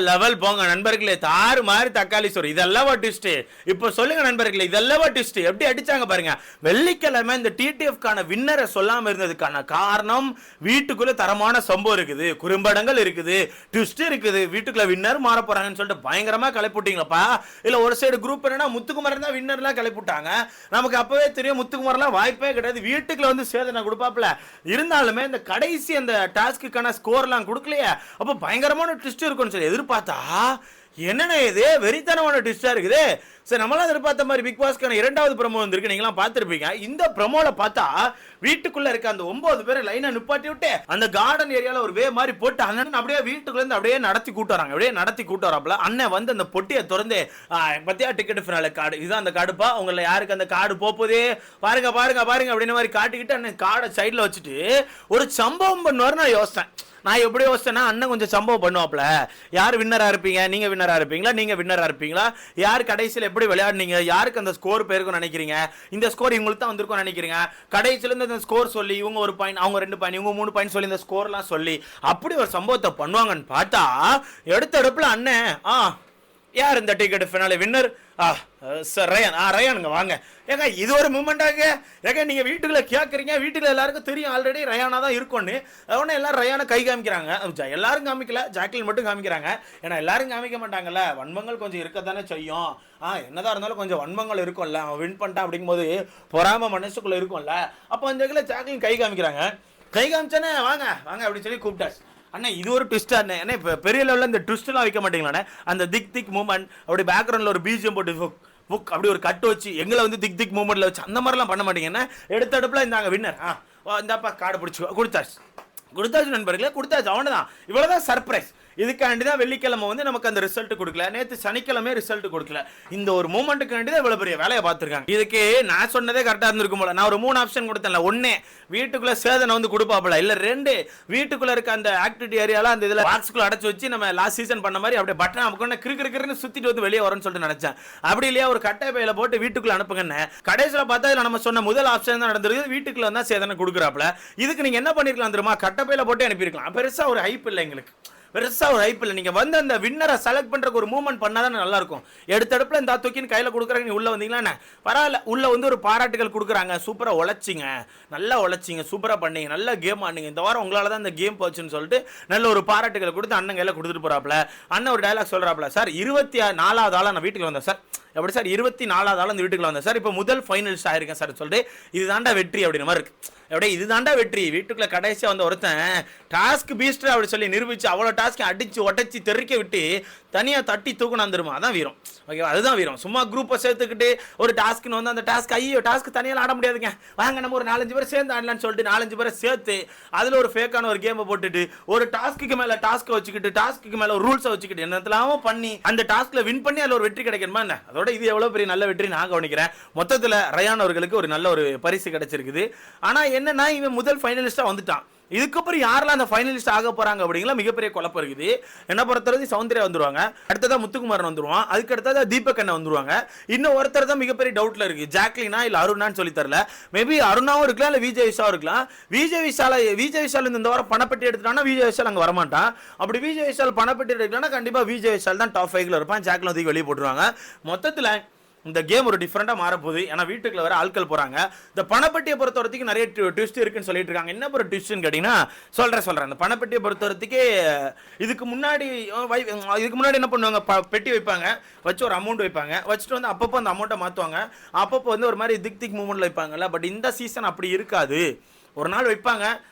Level போங்க நண்பர்களே, தாறு மாதிரி தக்காளி சோறு. இதெல்லாம் ட்விஸ்ட். இப்போ சொல்லுங்க நண்பர்களே, இதெல்லாம் ட்விஸ்ட் எப்படி அடிச்சாங்க பாருங்க. வெள்ளிக்கிழமை இந்த டிடிஎஃப்கான வின்னரை சொல்லாம இருந்ததுக்கான காரணம், வீட்டுக்குள்ள தரமான சம்பவம் இருக்குது, குறும்படங்கள் இருக்குது, ட்விஸ்ட் இருக்குது, வீட்டுக்குள்ள வின்னர் மாற போறாங்கன்னு சொல்லிட்டு பயங்கரமா கிளப்பிட்டீங்களப்பா. இல்ல ஒரு சைடு குரூப் என்னன்னா முத்துக்குமாரன் தான் வின்னர்லாம் கிளப்பிட்டாங்க. நமக்கு அப்பவே தெரியும் முத்துக்குமார்லாம் வாய்ப்பே கிடையாது, வீட்டுக்குள்ள வந்து சேதனை கொடுப்பாப்ல. இருந்தாலுமே இந்த கடைசி அந்த டாஸ்க்குக்கான ஸ்கோர்லாம் கொடுக்கலையே, அப்போ பயங்கரமான ட்விஸ்ட் இருக்கும்னு சொல்லி எதிர்பார்த்தா என்னென்ன இது வெறித்தனமான ட்விஸ்டா இருக்குது. சரி, நம்மளாம் எதிர்பார்த்த மாதிரி பிக் பாஸ்க்கான 2வது ப்ரோமோ வந்திருக்கு, நீங்களாம் பார்த்துருப்பீங்க. இந்த ப்ரோமோல பார்த்தா வீட்டுக்குள்ள இருக்க அந்த 9 பேரை லைனா நிப்பாட்டி விட்டு அந்த கார்டன் ஏரியால ஒரு வே மாதிரி போட்டு அண்ணன் அப்படியே வீட்டுக்குள்ள இருந்து அப்படியே நடத்தி கூட்டு வராங்க. அப்படியே நடத்தி கூட்டு வராப்ல. அண்ணன் வந்து அந்த பொட்டியை திறந்து பத்தியா டிக்கெட் ஃபினால கார்டு, இதுதான் அந்த கார்டுப்பா, உங்களை யாருக்கு அந்த கார்டு போகுதே பாருங்க பாருங்க பாருங்க அப்படின்னு மாதிரி காட்டிக்கிட்டு அண்ணன் கார்டை சைட்ல வச்சுட்டு ஒரு சம்பவம் பண்ணுவார். நான் யோசித்தேன், நான் எப்படி யோசிச்சேன்னா, அண்ணன் கொஞ்சம் சம்பவம் பண்ணுவாப்ல. யார் வின்னரா இருப்பீங்க, நீங்க வின்னரா இருப்பீங்களா, நீங்க வின்னரா இருப்பீங்களா, யார் கடைசியில் எப்படி விளையாடுனீங்க, யாருக்கு அந்த ஸ்கோர் பேருக்கும் நினைக்கிறீங்க, இந்த ஸ்கோர் இவங்களுக்கு தான் வந்திருக்கும் நினைக்கிறீங்க, கடைசியில இருந்து அந்த ஸ்கோர் சொல்லி இவங்க 1 பாயிண்ட், அவங்க 2 பாயிண்ட், இவங்க 3 பாயிண்ட் சொல்லி இந்த ஸ்கோர்லாம் சொல்லி அப்படி ஒரு சம்பவத்தை பண்ணுவாங்கன்னு பார்த்தா, எடுத்த எடுப்புல அண்ணன் யார் இந்த ticket finale winner, sir Rayan, ரயானுங்க வாங்க. ஏங்க இது ஒரு மூமெண்டாங்க. ஏங்க நீங்கள் வீட்டுக்குள்ள கேட்குறீங்க, வீட்டுக்குள்ள எல்லாருக்கும் தெரியும் ஆல்ரெடி ரயானா தான் இருக்கும்னு. அவனே எல்லாரும் ரயானை கை காமிக்கிறாங்க. எல்லாரும் காமிக்கல, ஜாக்லின் மட்டும் காமிக்கிறாங்க. ஏன்னா எல்லாரும் காமிக்க மாட்டாங்கல்ல, வன்மங்கள் கொஞ்சம் இருக்கத்தானே செய்யும். என்னதான் இருந்தாலும் கொஞ்சம் வன்மங்கள் இருக்கும்ல, அவன் வின் பண்ணிட்டான் அப்படிங்கும்போது பொறாம மனசுக்குள்ள இருக்கும்ல. அப்போ அந்த இடத்துல ஜாக்லின் கை காமிக்கிறாங்க. கை காமிச்சானே வாங்க வாங்க அப்படின்னு சொல்லி கூப்பிட்டாச்சு. அண்ணா இது ஒரு ட்விஸ்டா அண்ணே, இப்போ பெரிய லெவலில் இந்த ட்விஸ்ட்லாம் வைக்க மாட்டீங்களாண்ணே. அந்த திக் திக் மூமெண்ட் அப்படி பேக்ரவுண்டில் ஒரு பிஜிஎம் போட்டு புக் அப்படி ஒரு கட்டு வச்சு எங்களை வந்து திக் திக் மூமெண்ட்ல வச்சு அந்த மாதிரிலாம் பண்ண மாட்டீங்கன்னா. எடுத்த அடுப்புல இந்தாங்க வின்னர், இந்தாப்பா கார்டு பிடிச்சி கொடுத்தாச்சு நண்பர்களே, கொடுத்தாச்சு. அவனு தான், இவ்வளோதான் சர்ப்ரைஸ். இதுக்காண்டி தான் வெள்ளிக்கிழமை வந்து நமக்கு அந்த ரிசல்ட் கொடுக்கல, நேற்று சனிக்கிழமை ரிசல்ட் கொடுக்கல. இந்த ஒரு மூமெண்ட்டுக்காண்டி தான் இவ்வளோ பெரிய வேலையை பார்த்துருக்காங்க. இதுக்கு நான் சொன்னதே கரெக்டாக இருந்திருக்கும் போல. நான் ஒரு 3 ஆப்ஷன் கொடுத்தேன்ல, 1 வீட்டுக்குள்ள சேதனை வந்து கொடுப்பாப்பல, இல்லை 2 வீட்டுக்குள்ள இருக்க அந்த ஆக்டிவிட்டி ஏரியால அந்த இதில் பாக்ஸ்குள்ள அடைச்சு வச்சு நம்ம லாஸ்ட் சீசன் பண்ண மாதிரி அப்படியே பட்டன் நமக்கு கிறுக்கிறுன்னு சுத்திட்டு வந்து வெளியே வரும்னு சொல்லிட்டு நினைச்சேன். அப்படி இல்லையா ஒரு கட்டை பையில போட்டு வீட்டுக்குள்ள அனுப்புங்கன்னு. கடைசியில் பார்த்தா இதில் நம்ம சொன்ன முதல் ஆப்ஷன் தான் நடந்திருக்கு, வீட்டுக்குள்ள தான் சேதனை கொடுக்குறாப்ல. இதுக்கு நீங்க என்ன பண்ணிருக்கலாம் தெரியுமா, கட்டை பையில போட்டு அனுப்பியிருக்கலாம். பெருசா ஒரு ஹைப் இல்லை எங்களுக்கு, பெருசா ஒரு ஹைப் இல்லை. நீங்க வந்து அந்த வின்னரை செலக்ட் பண்றதுக்கு ஒரு மூவ்மெண்ட் பண்ணாதான் நல்லா இருக்கும். எடுத்தடுப்புல இந்த தூக்கின்னு கையில கொடுக்குறாங்க, நீ உள்ள வந்தீங்களா பரவாயில்ல, உள்ள வந்து ஒரு பாராட்டுகள் கொடுக்குறாங்க, சூப்பரா உழைச்சிங்க, நல்லா உழைச்சிங்க, சூப்பரா பண்ணீங்க, நல்ல கேம் ஆடுங்க, இந்த வாரம் உங்களால தான் இந்த கேம் போச்சுன்னு சொல்லிட்டு நல்ல ஒரு பாராட்டுகளை கொடுத்து அண்ணன் கையில கொடுத்துட்டு போறாப்ல. அண்ணன் ஒரு டயலாக் சொல்றாப்ல, சார் 24வது ஆளா நான் வீட்டுக்கு வந்தேன் சார். எப்படி சார் 24வது ஆள் இந்த வீட்டுக்குள்ள வந்தேன் சார், இப்போ முதல் ஃபைனலிஸ்ட் ஆயிருக்கேன் சார் சொல்லிட்டு, இதுதாண்டா வெற்றி அப்படின்ற மாதிரி இருக்கு. அப்படியே இதுதாண்டா வெற்றி. வீட்டுக்குள்ள கடைசியா வந்த ஒருத்தன் டாஸ்க் பீஸ்டர் அப்படி சொல்லி நிரூபிச்சு அவ்வளோ டாஸ்க் அடிச்சு ஒட்டச்சி தெறிக்க விட்டு தனியா தட்டி தூக்கணும் வந்துருமா, அதான் வீரம். ஓகேவா, அதுதான் வீரம். சும்மா குரூப்பை சேர்த்துக்கிட்டு ஒரு டாஸ்க்குன்னு வந்து அந்த டாஸ்க் ஐயோ டாஸ்க் தனியாக ஆட முடியாதுங்க, வாங்க நம்ம ஒரு 4-5 பேர் சேர்ந்து ஆடலான்னு சொல்லிட்டு 4-5 பேரை சேர்த்து அதில் ஒரு ஃபேக்கான ஒரு கேமை போட்டுட்டு ஒரு டாஸ்க்கு மேலே டாஸ்க்கை வச்சுக்கிட்டு டாஸ்க்கு மேலே ஒரு ரூல்ஸை வச்சுக்கிட்டு என்னத்தெல்லாம் பண்ணி அந்த டாஸ்க்ல வின் பண்ணி அதில் ஒரு வெற்றி கிடைக்கணுமா என்ன. அதோட இது எவ்வளோ பெரிய நல்ல வெற்றி நான் கவனிக்கிறேன். மொத்தத்தில் ரயான் அவர்களுக்கு ஒரு நல்ல ஒரு பரிசு கிடைச்சிருக்குது. ஆனால் என்னன்னா இவன் முதல் ஃபைனலிஸ்டா வந்துட்டான். இதுக்கப்புறம் யாரெல்லாம் அந்த ஃபைனலிஸ்ட் ஆக போறாங்க அப்படிங்கிற மிகப்பெரிய குழப்பம் இருக்குது. என்ன பொறுத்தவரை சௌந்தர்யா வந்துருவாங்க, அடுத்ததா முத்துக்குமாரன் வந்துருவான், அதுக்கு அடுத்ததா தீபக் அண்ணன் வந்துருவாங்க. இன்னும் ஒருத்தர் தான் மிகப்பெரிய டவுட்ல இருக்கு, ஜாக்லினா இல்ல அருணான்னு சொல்லி தரல. மேபி அருணாவும் இருக்கலாம், இல்ல விஜய் விஷாவும் இருக்கலாம். விஜய் விஷால் இந்த வாரம் பணப்பட்டி எடுத்துட்டானா விஜய் விஷால் அங்க வரமாட்டான். அப்படி விஜய் விஷால் பணப்பட்டி எடுக்கலாம்னா கண்டிப்பா விஜய் விஷால் தான் டாப் 5ல இருப்பான். ஜாக்லின் தூக்கி வெளியே போட்டுருவாங்க. மொத்தத்தில் இந்த கேம் ஒரு டிஃப்ரெண்டா மாறப்போகுது. ஏன்னா வீட்டுக்குள்ள வர ஆட்கள் போறாங்க. இந்த பணப்பட்டியை பொறுத்த வரைக்கும் நிறைய ட்விஸ்ட் இருக்குன்னு சொல்லிட்டு இருக்காங்க. என்ன ஒரு ட்விஸ்ட்னு கேட்டீங்கன்னா சொல்றேன். இந்த பணப்பட்டியை பொறுத்த வரைக்கும் இதுக்கு முன்னாடி என்ன பண்ணுவாங்க, பெட்டி வைப்பாங்க, வச்சு ஒரு அமௌண்ட் வைப்பாங்க, வச்சுட்டு வந்து அப்பப்போ அந்த அமௌண்ட்டை மாற்றுவாங்க, அப்பப்போ வந்து ஒரு மாதிரி திக் மூமெண்ட்ல வைப்பாங்கல்ல. பட் இந்த சீசன் அப்படி இருக்காது. ஒரு நாள் வைப்பாங்க,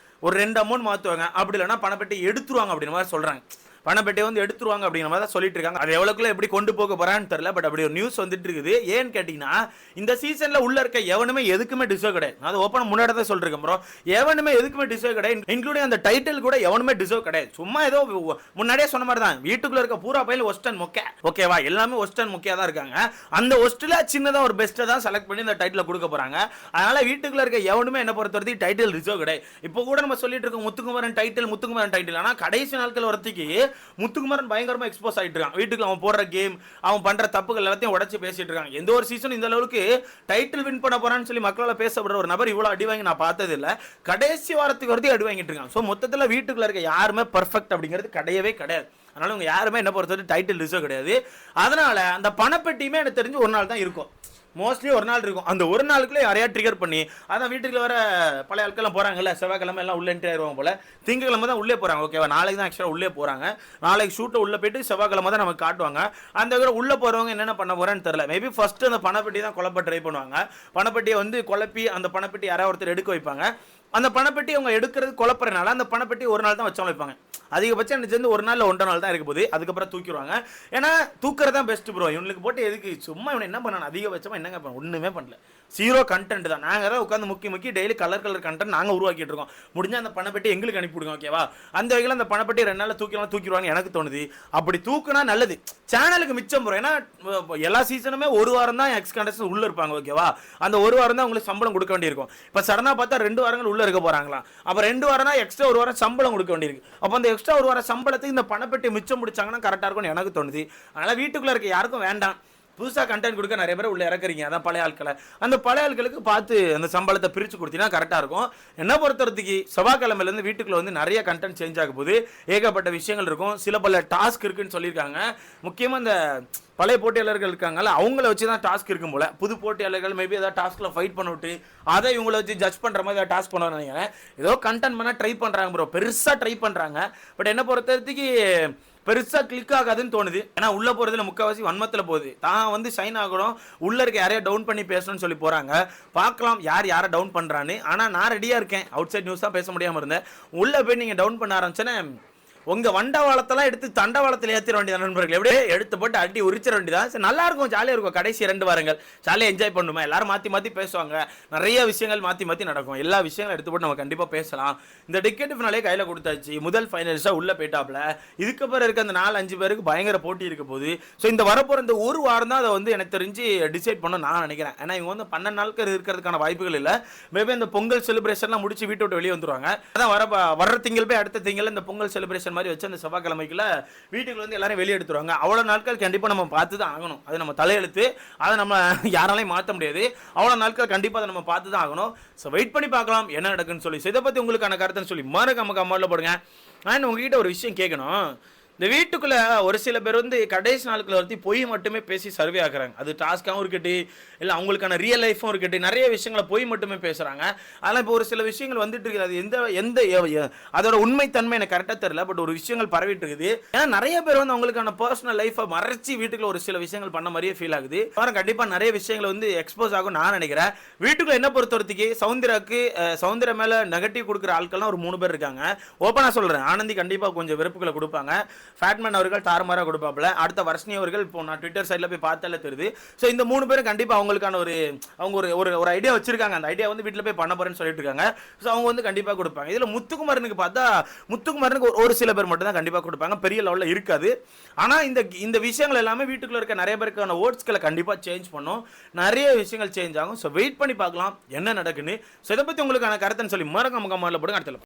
ஒரு 2 அமௌண்ட் மாற்றுவாங்க, அப்படி இல்லைன்னா பணப்பட்டி எடுத்துருவாங்க அப்படின்ற மாதிரி சொல்றாங்க. பணப்பட்டியை வந்து எடுத்துருவாங்க அப்படிங்கிற மாதிரி தான் சொல்லிட்டு இருக்காங்க. அது எவ்வளோக்குள்ள எப்படி கொண்டு போக போறான்னு தெரியல. பட் அப்படி ஒரு நியூஸ் வந்துட்டு இருக்குது. ஏன்னு கேட்டீங்கன்னா இந்த சீசன்ல உள்ள இருக்க எவனுமே எதுக்குமே டிசர்வ் கிடையாது. அது ஓப்பன் முன்னாடி தான் சொல்றேன் ப்ரோ, எவனுமே எதுக்குமே டிசர்வ் கிடையாது. இன்க்ளூடிங் அந்த டைட்டில் கூட எவனுமே டிசர்வ் கிடையாது. சும்மா ஏதோ முன்னாடியே சொன்ன மாதிரி தான் வீட்டுக்குள்ள இருக்க பூரா பையன் ஒஸ்டன் மொக்கே. ஓகேவா, எல்லாமே ஒஸ்டன் மொக்கையா தான் இருக்காங்க. அந்த ஒஸ்ட்ல சின்னதா ஒரு பெஸ்ட்டை தான் செலக்ட் பண்ணி இந்த டைட்டில் கொடுக்க போறாங்க. அதனால வீட்டுக்குள்ள இருக்க எவனுமே என்ன பொறுத்த வரைக்கும் டைட்டில் டிசர்வ் கிடையாது. இப்போ கூட நம்ம சொல்லிட்டு இருக்கோம் முத்துக்குமாரன் டைட்டில். ஆனா கடைசி நாட்கள் வரத்துக்கு முத்துக்குமாரன் பயங்கரமா எக்ஸ்போஸ் ஆயிட்டு இருக்கான். வீட்டுக்கு அவன் போடுற கேம், அவன் பண்ற தப்புகள் எல்லாத்தையும் உடைச்சு பேசிட்டு இருக்காங்க. எந்த ஒரு சீசன் இந்த அளவுக்கு டைட்டில் வின் பண்ண போறான்னு சொல்லி மக்களால பேசப்படுற ஒரு நபர் இவ்வளவு அடி வாங்கி நான் பார்த்தது இல்ல. கடைசி வாரத்துக்கு வரது அடி வாங்கிட்டு இருக்காங்க. ஸோ மொத்தத்தில் வீட்டுக்குள்ள இருக்க யாருமே பர்ஃபெக்ட் அப்படிங்கிறது கிடையவே கிடையாது. அதனால உங்க யாருமே என்ன பொறுத்தவரை டைட்டில் ரிசர்வ் கிடையாது. அதனால அந்த பணப்பெட்டியுமே எனக்கு தெரிஞ்சு ஒரு நாள் தான் இருக்கும், மோஸ்ட்லி ஒரு நாள் இருக்கும். அந்த ஒரு நாளுக்குள்ளே யாரையா ட்ரிகர் பண்ணி, அதான் வீட்டுக்குள்ள வர பழைய ஆட்கள்லாம் போகிறாங்கல்ல, செவ்வாய்க்கிழமை எல்லாம் உள்ளே என்ட்ரி ஆயிடுவாங்க போல, திங்கக்கிழமை தான் உள்ளே போகிறாங்க. ஓகேவா, நாளைக்கு தான் ஆக்சுவலாக உள்ளே போகிறாங்க. நாளைக்கு ஷூட்டில் உள்ளே போயிட்டு செவ்வாய்க்கிழமை தான் நமக்கு காட்டுவாங்க. அந்த கூட உள்ளே போகிறவங்க என்னென்ன பண்ண போகிறேன்னு தெரியல. மேபி ஃபர்ஸ்ட் அந்த பணப்பெட்டி தான் குழப்ப ட்ரை பண்ணுவாங்க. பணப்பெட்டியை வந்து குழப்பி அந்த பணப்பெட்டி யாராவது ஒருத்தர் எடுக்க வைப்பாங்க. அந்த பணப்பெட்டி அவங்க எடுக்கிறது குழப்பறனால அந்த பணப்பெட்டி ஒரு நாள் தான் வச்சவங்க வைப்பாங்க. அதிகபட்சம் எனக்கு சேர்ந்து ஒரு நாள் 1.5 நாள் தான் இருக்க போகுது. அதுக்கப்புறம் தூக்கிடுவாங்க. ஏன்னா தூக்குறது தான் பெஸ்ட் ப்ரோ. இவனுக்கு போட்டு எதுக்கு சும்மா இவனை என்ன பண்ணான், அதிகபட்சமாக என்னங்க பண்ண ஒன்றுமே பண்ணல, ஜீரோ கண்டென்ட் தான். நாங்கள் தான் உட்காந்து முக்கி டெய்லி கலர் கண்டென்ட் நாங்கள் உருவாக்கிட்டு இருக்கோம். முடிஞ்சால் அந்த பணப்பெட்டி எங்களுக்கு அனுப்பிவிடுங்க. ஓகேவா, அந்த வகையில் அந்த பணப்பெட்டி 2 நாள் தூக்கிடுவாங்க எனக்கு தோணுது. அப்படி தூக்குனா நல்லது, சேனலுக்கு மிச்சம் ப்ரோ. ஏன்னா எல்லா சீசனுமே ஒரு வாரம் தான் எக்ஸ் கண்டஸ்ட் உள்ள இருப்பாங்க. ஓகேவா, அந்த ஒரு வாரம் தான் உங்களுக்கு சம்பளம் கொடுக்க வேண்டியிருக்கும். இப்போ சடனாக பார்த்தா 2 வாரங்கள் உள்ள இருக்க போகிறாங்களா, அப்போ 2 வாரம் தான் எக்ஸ்ட்ரா ஒரு வாரம் சம்பளம் கொடுக்க வேண்டியிருக்கு. அப்போ அந்த எக்ஸ்ட்ரா ஒரு வாரம் சம்பளத்துக்கு இந்த பணப்பெட்டி மிச்சம் முடிச்சாங்கன்னா கரெக்டாக இருக்கும்னு எனக்கு தோணுது. அதனால் வீட்டுக்குள்ளே இருக்க யாருக்கும் வேண்டாம், புதுசாக கண்டென்ட் கொடுக்க நிறைய பேர் உள்ள இறக்குறீங்க. அதான் பழைய ஆட்களை, அந்த பழைய ஆட்களுக்கு பார்த்து அந்த சம்பளத்தை பிரித்து கொடுத்தீங்கன்னா கரெக்டாக இருக்கும். என்ன பொறுத்தவரைக்கு செவ்வாய்க்கிழமையிலேருந்து வீட்டுக்குள்ள வந்து நிறைய கண்டென்ட் சேஞ்ச் ஆக போது, ஏகப்பட்ட விஷயங்கள் இருக்கும். சில பல டாஸ்க் இருக்குன்னு சொல்லியிருக்காங்க. முக்கியமாக இந்த பழைய போட்டியாளர்கள் இருக்காங்கல்ல, அவங்கள வச்சு தான் டாஸ்க் இருக்கும் போல. புது போட்டியாளர்கள் மேபி ஏதாவது டாஸ்கில் ஃபைட் பண்ண விட்டு அதை இவங்கள வச்சு ஜட்ஜ் பண்ணுற மாதிரி ஏதாவது டாஸ்க் பண்ணுவாங்க நினைக்கிறேன். ஏதோ கண்டென்ட் பண்ண ட்ரை பண்ணுறாங்க ப்ரோ, பெருசாக ட்ரை பண்ணுறாங்க. பட் என்ன பொறுத்தவரைக்கு பெருசாக கிளிக் ஆகாதுன்னு தோணுது. ஏன்னா உள்ளே போகிறதுல முக்கால்வாசி வன்மத்தில் போகுது. தான் வந்து ஷைன் ஆகணும், உள்ளே இருக்க யாரையா டவுன் பண்ணி பேசணும்னு சொல்லி போகிறாங்க. பார்க்கலாம் யாரை டவுன் பண்ணுறான்னு. ஆனால் நான் ரெடியாக இருக்கேன். அவுட் சைட் நியூஸ் தான் பேச முடியாமல் இருந்தேன். உள்ளே போய் நீங்கள் டவுன் பண்ண ஆரம்பிச்சேன்னா உங்கள் வண்டவாளத்தெல்லாம் எடுத்து தண்டவாளத்தில் ஏற்றிட வேண்டியதான் நண்பர்கள். எப்படியே எடுத்து போட்டு அடி உரிச்சிட வேண்டியதான். சரி, நல்லா இருக்கும், ஜாலியாக இருக்கும். கடைசி 2 வாரங்கள் ஜாலியாக என்ஜாய் பண்ணுமா, எல்லாரும் மாற்றி பேசுவாங்க, நிறைய விஷயங்கள் மாற்றி நடக்கும். எல்லா விஷயங்களும் எடுத்து போட்டு நம்ம கண்டிப்பாக பேசலாம். இந்த டிக்கெட் ஃபினாலே கையில் கொடுத்தாச்சு. முதல் ஃபைனலிஸ்டாக உள்ளே போயிட்டாப்ல. இதுக்கப்புறம் இருக்க அந்த 4-5 பேருக்கு பயங்கர போட்டி இருக்க போகுது. ஸோ இந்த வரப்போகிற இந்த ஒரு வாரம் தான் அதை வந்து எனக்கு தெரிஞ்சு டிசைட் பண்ண நான் நினைக்கிறேன். ஏன்னா இவங்க வந்து 12 நாட்கள் இருக்கிறதுக்கான வாய்ப்புகள் இல்லை. மேபி இந்த பொங்கல் செலிப்ரேஷன்லாம் முடிச்சு வீட்டை விட்டு வெளியே வந்துருவாங்க. அதான் வர திங்கள் போய் அடுத்த திங்கள் இந்த பொங்கல் செலிப்ரேஷன் மாதிரி வச்சு அந்த செவ்வாய்க்கிழமைக்குள்ள வீட்டுக்குள்ள வந்து எல்லாரும் வெளியே எடுத்துருவாங்க. அவ்வளோ நாட்கள் கண்டிப்பாக நம்ம பார்த்து தான் ஆகணும். அது நம்ம தலையெழுத்து, அதை நம்ம யாராலையும் மாற்ற முடியாது. அவ்வளோ நாட்கள் கண்டிப்பாக அதை நம்ம பார்த்து தான் ஆகணும். ஸோ வெயிட் பண்ணி பார்க்கலாம் என்ன நடக்குன்னு சொல்லி. இதை பற்றி உங்களுக்கான கருத்துன்னு சொல்லி மறக்காம கமெண்ட்ல போடுங்க. நான் உங்ககிட்ட ஒரு விஷயம் கேட்கணும். இந்த வீட்டுக்குள்ள ஒரு சில பேர் வந்து கடைசி நாட்கள் வரைத்தி பொய் மட்டுமே பேசி சர்வே ஆகுறாங்க. அது டாஸ்காகவும் இருக்கட்டு, இல்லை அவங்களுக்கான ரியல் லைஃப்பும் இருக்கட்டு, நிறைய விஷயங்களை பொய் மட்டுமே பேசுகிறாங்க. அதெல்லாம் இப்போ ஒரு சில விஷயங்கள் வந்துட்டு இருக்குது. அது எந்த அதோட உண்மைத்தன்மை எனக்கு கரெக்டாக தெரியல. பட் ஒரு விஷயங்கள் பரவிட்டு இருக்குது. ஏன்னா நிறைய பேர் வந்து அவங்களுக்கான பர்சனல் லைஃப்பை மறைச்சி வீட்டுக்குள்ள ஒரு சில விஷயங்கள் பண்ண மாதிரியே ஃபீல் ஆகுது. ஆனால் கண்டிப்பாக நிறைய விஷயங்கள் வந்து எக்ஸ்போஸ் ஆகும் நான் நினைக்கிறேன். வீட்டுக்குள்ள என்ன பொறுத்தவரைக்கு சௌந்தர்யா மேலே நெகட்டிவ் கொடுக்குற ஆட்கள்லாம் ஒரு 3 பேர் இருக்காங்க. ஓப்பனாக சொல்கிறேன், ஆனந்தி கண்டிப்பாக கொஞ்சம் வெறுப்புகளை கொடுப்பாங்க. ஃபேட்மேன் அவர்கள் தாறுமாறாக கொடுப்பாப்புல. அடுத்த வர்ஷினி அவர்கள் இப்போ நான் ட்விட்டர் சைடில் போய் பார்த்தாலே தெரியுது. ஸோ இந்த 3 பேரும் கண்டிப்பாக அவங்களுக்கான அவங்க ஒரு ஐடியா வச்சிருக்காங்க. அந்த ஐடியா வந்து வீட்டில் போய் பண்ண போறேன்னு சொல்லிட்டு இருக்காங்க. ஸோ அவங்க வந்து கண்டிப்பாக கொடுப்பாங்க. இதில் முத்துக்குமாரனுக்கு பார்த்தா முத்துக்குமாரனுக்கு ஒரு சில பேர் மட்டும் தான் கண்டிப்பாக கொடுப்பாங்க, பெரிய லெவலில் இருக்காது. ஆனால் இந்த விஷயங்கள் எல்லாமே வீட்டுக்குள்ள இருக்க நிறைய பேருக்கான ஓட்ஸ்களை கண்டிப்பாக சேஞ்ச் பண்ணும். நிறைய விஷயங்கள் சேஞ்ச் ஆகும். ஸோ வெயிட் பண்ணி பார்க்கலாம் என்ன நடக்குன்னு. ஸோ இதை பற்றி உங்களுக்கான கருத்துன்னு சொல்லி மறக்காம கமெண்ட்ல போடுங்க. அடுத்த